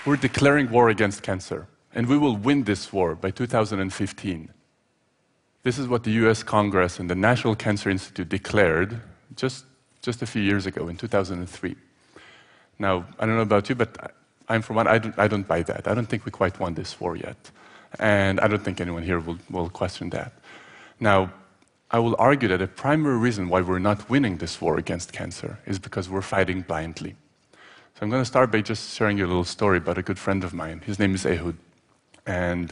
We're declaring war against cancer, and we will win this war by 2015. This is what the US Congress and the National Cancer Institute declared just a few years ago, in 2003. Now, I don't know about you, but I'm for one, I don't buy that. I don't think we quite won this war yet. And I don't think anyone here will question that. Now, I will argue that a primary reason why we're not winning this war against cancer is because we're fighting blindly. So I'm going to start by just sharing you a little story about a good friend of mine. His name is Ehud. And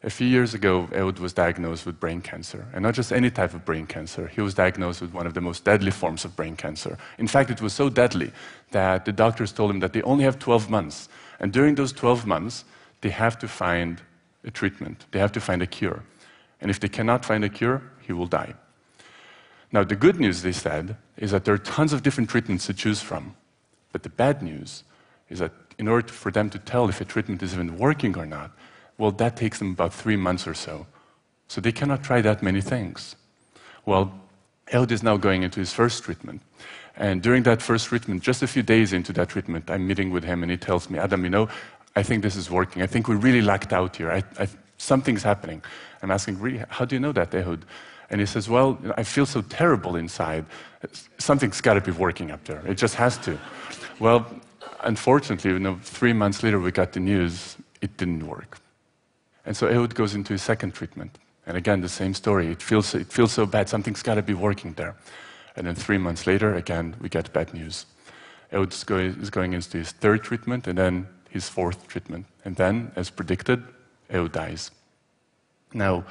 a few years ago, Ehud was diagnosed with brain cancer. And not just any type of brain cancer. He was diagnosed with one of the most deadly forms of brain cancer. In fact, it was so deadly that the doctors told him that they only have 12 months. And during those 12 months, they have to find a treatment. They have to find a cure. And if they cannot find a cure, he will die. Now, the good news, they said, is that there are tons of different treatments to choose from. But the bad news is that in order for them to tell if a treatment is even working or not, well, that takes them about 3 months or so. So they cannot try that many things. Well, Ehud is now going into his first treatment. And during that first treatment, just a few days into that treatment, I'm meeting with him and he tells me, Adam, you know, I think this is working. I think we really lucked out here. Something's happening. I'm asking, really, how do you know that, Ehud? And he says, well, I feel so terrible inside. Something's got to be working up there. It just has to. Well, unfortunately, 3 months later, we got the news, it didn't work. And so Ehud goes into his second treatment. And again, the same story. It feels so bad. Something's got to be working there. And then 3 months later, again, we get bad news. Ehud is going into his third treatment and then his fourth treatment. And then, as predicted, Ehud dies. Now,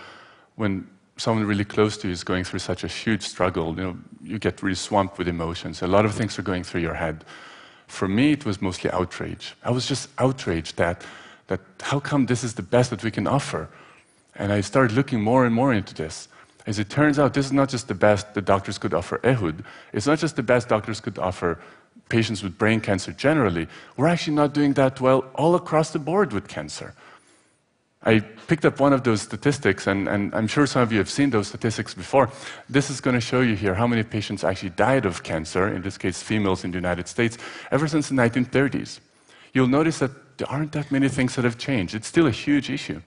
when someone really close to you is going through such a huge struggle, you get really swamped with emotions. A lot of things are going through your head. For me, it was mostly outrage. I was just outraged that how come this is the best that we can offer? And I started looking more and more into this. As it turns out, this is not just the best the doctors could offer Ehud. It's not just the best doctors could offer patients with brain cancer generally. We're actually not doing that well all across the board with cancer. I picked up one of those statistics, and I'm sure some of you have seen those statistics before. This is going to show you here how many patients actually died of cancer, in this case females in the United States, ever since the 1930s. You'll notice that there aren't that many things that have changed. It's still a huge issue.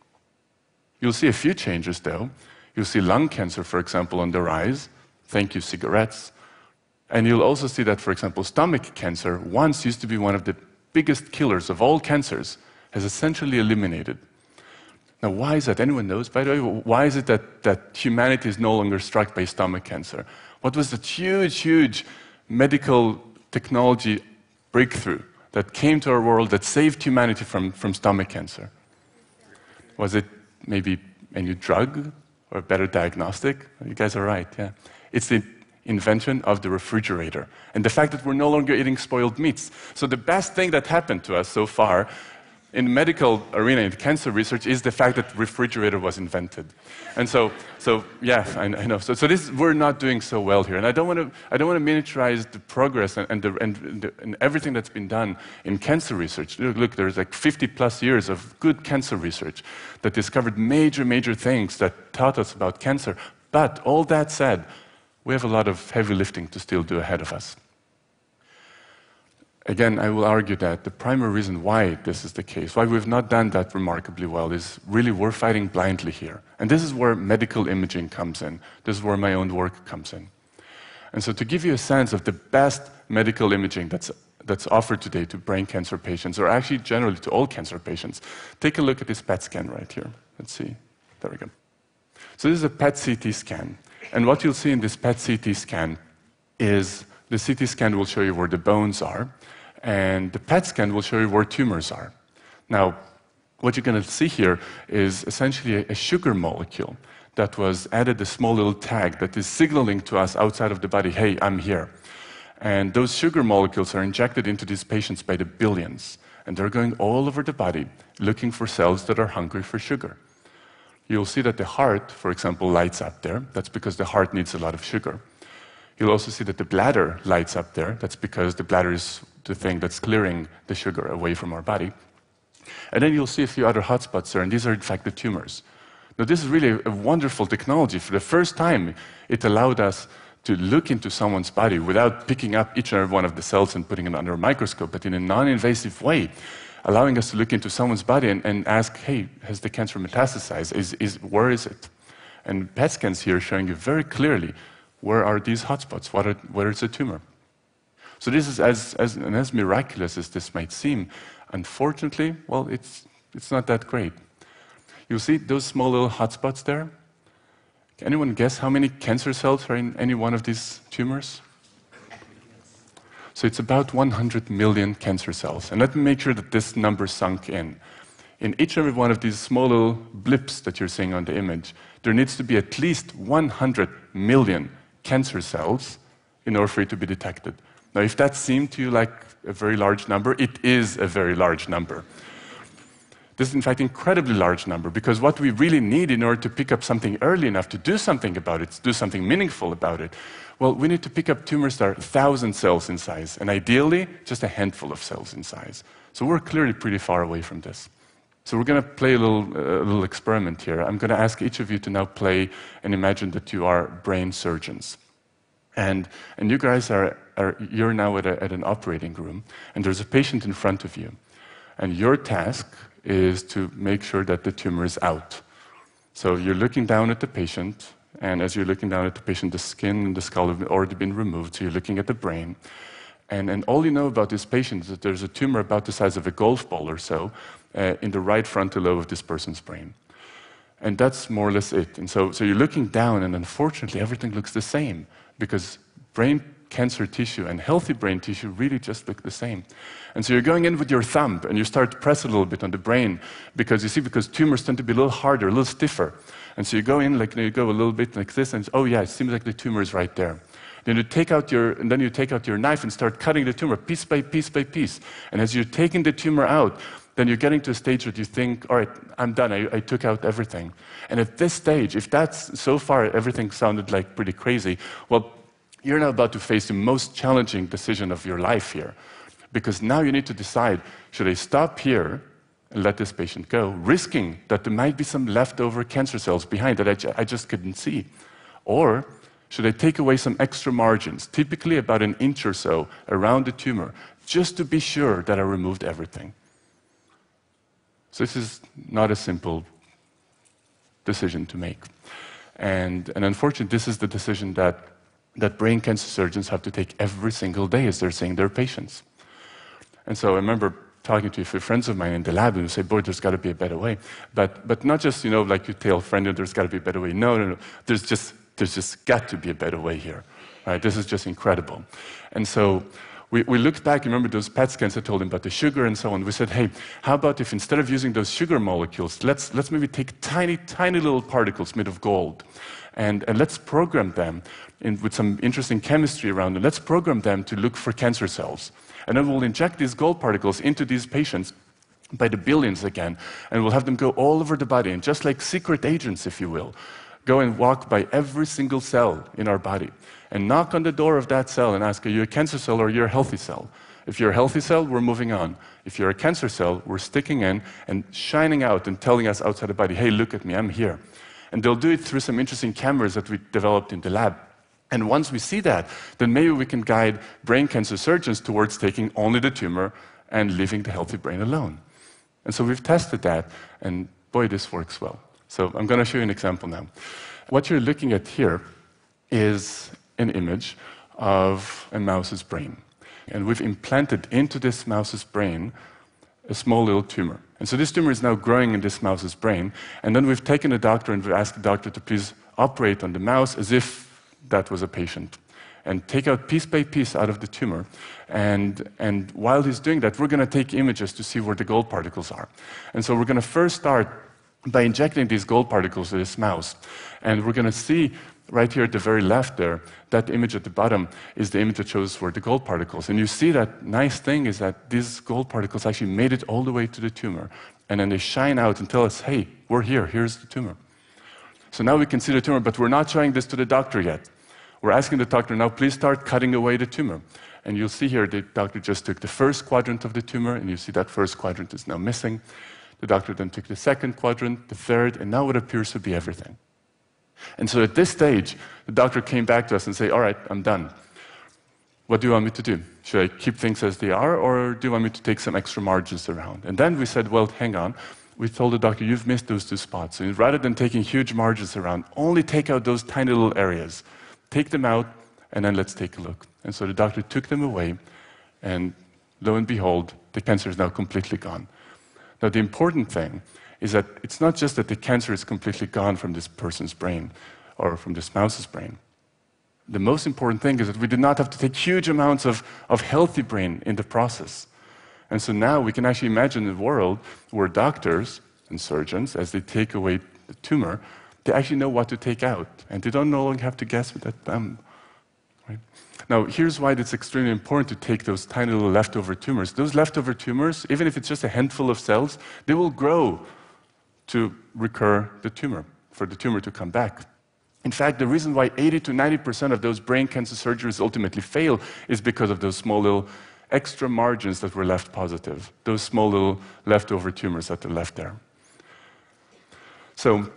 You'll see a few changes, though. You'll see lung cancer, for example, on the rise. Thank you, cigarettes. And you'll also see that, for example, stomach cancer, once used to be one of the biggest killers of all cancers, has essentially eliminated. Now, why is that? Anyone knows, by the way? Why is it that humanity is no longer struck by stomach cancer? What was the huge medical technology breakthrough that came to our world that saved humanity from stomach cancer? Was it maybe a new drug or a better diagnostic? You guys are right, yeah. It's the invention of the refrigerator and the fact that we're no longer eating spoiled meats. So the best thing that happened to us so far in the medical arena, in cancer research, is the fact that the refrigerator was invented. And so yeah, I know. So we're not doing so well here. And I don't want to miniaturize the progress and everything that's been done in cancer research. Look, there's like 50+ years of good cancer research that discovered major things that taught us about cancer. But all that said, we have a lot of heavy lifting to still do ahead of us. Again, I will argue that the primary reason why this is the case, why we've not done that remarkably well, is really we're fighting blindly here. And this is where medical imaging comes in. This is where my own work comes in. And so to give you a sense of the best medical imaging that's offered today to brain cancer patients, or actually generally to all cancer patients, take a look at this PET scan right here. Let's see. There we go. So this is a PET CT scan. And what you'll see in this PET CT scan is the CT scan will show you where the bones are, and the PET scan will show you where tumors are. Now, what you're going to see here is essentially a sugar molecule that was added a small little tag that is signaling to us outside of the body, hey, I'm here. And those sugar molecules are injected into these patients by the billions, and they're going all over the body looking for cells that are hungry for sugar. You'll see that the heart, for example, lights up there. That's because the heart needs a lot of sugar. You'll also see that the bladder lights up there. That's because the bladder is the thing that's clearing the sugar away from our body. And then you'll see a few other hotspots there, and these are in fact the tumors. Now this is really a wonderful technology. For the first time, it allowed us to look into someone's body without picking up each and every one of the cells and putting it under a microscope, but in a non-invasive way. allowing us to look into someone's body and ask, hey, has the cancer metastasized? Where is it? And PET scans here showing you very clearly where are these hotspots, where is the tumor. So this is as miraculous as this might seem. Unfortunately, well, it's not that great. You see those small little hotspots there? Can anyone guess how many cancer cells are in any one of these tumors? So it's about 100 million cancer cells. And let me make sure that this number sunk in. In each and every one of these small little blips that you're seeing on the image, there needs to be at least 100 million cancer cells in order for it to be detected. Now, if that seemed to you like a very large number, it is a very large number. This is, in fact, an incredibly large number, because what we really need in order to pick up something early enough to do something about it, to do something meaningful about it, well, we need to pick up tumors that are 1,000 cells in size, and ideally, just a handful of cells in size. So we're clearly pretty far away from this. So we're going to play a little experiment here. I'm going to ask each of you to now play and imagine that you are brain surgeons. And you guys you're now at an operating room, and there's a patient in front of you. And your task is to make sure that the tumor is out. So you're looking down at the patient, and as you're looking down at the patient, the skin and the skull have already been removed, so you're looking at the brain. And all you know about this patient is that there's a tumor about the size of a golf ball or so in the right frontal lobe of this person's brain. And that's more or less it. And so you're looking down, and unfortunately, everything looks the same, because brain cancer tissue and healthy brain tissue really just look the same. And so you're going in with your thumb, and you start to press a little bit on the brain, because tumors tend to be a little harder, a little stiffer. And so you go in, like, you go a little bit like this, and oh yeah, it seems like the tumor is right there. Then you take out your knife and start cutting the tumor piece by piece by piece. And as you're taking the tumor out, then you're getting to a stage where you think, all right, I'm done, I took out everything. And at this stage, if that's, so far everything sounded like pretty crazy, well, you're now about to face the most challenging decision of your life here. Because now you need to decide, should I stop here and let this patient go, risking that there might be some leftover cancer cells behind that I just couldn't see? Or should I take away some extra margins, typically about an inch or so around the tumor, just to be sure that I removed everything? So this is not a simple decision to make. And unfortunately, this is the decision that brain cancer surgeons have to take every single day as they're seeing their patients. And so I remember talking to a few friends of mine in the lab, and they say, boy, there's got to be a better way. But not just, like you tell a friend, there's got to be a better way. No. There's just got to be a better way here. Right? This is just incredible. And so we looked back, remember those PET scans I told him about the sugar and so on. We said, hey, how about if instead of using those sugar molecules, let's maybe take tiny, tiny little particles made of gold, and let's program them with some interesting chemistry around them. Let's program them to look for cancer cells. And then we'll inject these gold particles into these patients by the billions again, and we'll have them go all over the body, and just like secret agents, if you will, go and walk by every single cell in our body and knock on the door of that cell and ask, are you a cancer cell or are you a healthy cell? If you're a healthy cell, we're moving on. If you're a cancer cell, we're sticking in and shining out and telling us outside the body, hey, look at me, I'm here. And they'll do it through some interesting cameras that we developed in the lab. And once we see that, then maybe we can guide brain cancer surgeons towards taking only the tumor and leaving the healthy brain alone. And so we've tested that, and boy, this works well. So I'm going to show you an example now. What you're looking at here is an image of a mouse's brain. And we've implanted into this mouse's brain a small little tumor. And so this tumor is now growing in this mouse's brain. And then we've taken a doctor and we've asked the doctor to please operate on the mouse as if that was a patient, and take out piece by piece out of the tumor. And while he's doing that, we're going to take images to see where the gold particles are. And so we're going to first start by injecting these gold particles to this mouse. And we're going to see right here at the very left there, that image at the bottom is the image that shows where the gold particles. And you see that nice thing is that these gold particles actually made it all the way to the tumor. And then they shine out and tell us, hey, we're here, here's the tumor. So now we can see the tumor, but we're not showing this to the doctor yet. We're asking the doctor, now please start cutting away the tumor. And you'll see here the doctor just took the first quadrant of the tumor, and you see that first quadrant is now missing. The doctor then took the second quadrant, the third, and now it appears to be everything. And so at this stage, the doctor came back to us and said, all right, I'm done. what do you want me to do? Should I keep things as they are, or do you want me to take some extra margins around? And then we said, well, hang on. We told the doctor, you've missed those 2 spots. So rather than taking huge margins around, only take out those tiny little areas. Take them out, and then let's take a look. And so the doctor took them away, and lo and behold, the cancer is now completely gone. Now, the important thing is that it's not just that the cancer is completely gone from this person's brain or from this mouse's brain. The most important thing is that we did not have to take huge amounts of healthy brain in the process. And so now we can actually imagine a world where doctors and surgeons, as they take away the tumor, they actually know what to take out, and they don't no longer have to guess with that thumb. Right? Now, here's why it's extremely important to take those tiny little leftover tumors. Those leftover tumors, even if it's just a handful of cells, they will grow to recur the tumor, for the tumor to come back. In fact, the reason why 80 to 90% of those brain cancer surgeries ultimately fail is because of those small little extra margins that were left positive, those small little leftover tumors that are left there. So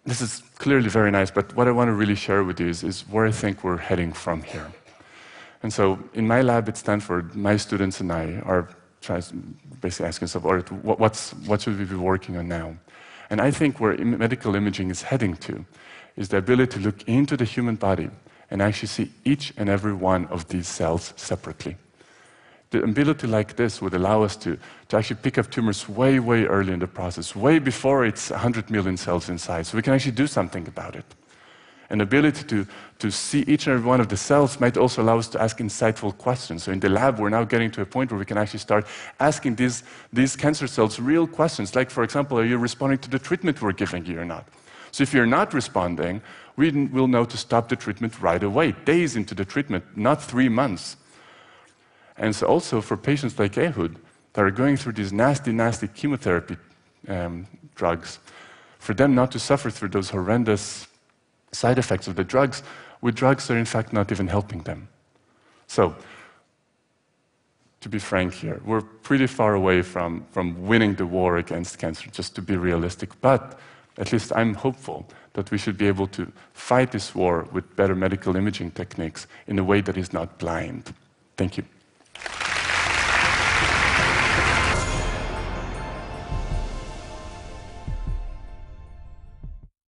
this is clearly very nice, but what I want to really share with you is where I think we're heading from here. And so in my lab at Stanford, my students and I are basically asking ourselves, all right, what should we be working on now? And I think where medical imaging is heading to is the ability to look into the human body and actually see each and every one of these cells separately. The ability like this would allow us to actually pick up tumors way, way early in the process, way before it's 100 million cells inside, so we can actually do something about it. An ability to see each and every one of the cells might also allow us to ask insightful questions. So in the lab, we're now getting to a point where we can actually start asking these cancer cells real questions, like, for example, are you responding to the treatment we're giving you or not? So if you're not responding, we'll know to stop the treatment right away, days into the treatment, not 3 months. And so also for patients like Ehud that are going through these nasty, nasty chemotherapy drugs, for them not to suffer through those horrendous side effects of the drugs, with drugs that are in fact not even helping them. So, to be frank here, we're pretty far away from winning the war against cancer, just to be realistic, but at least I'm hopeful that we should be able to fight this war with better medical imaging techniques in a way that is not blind. Thank you.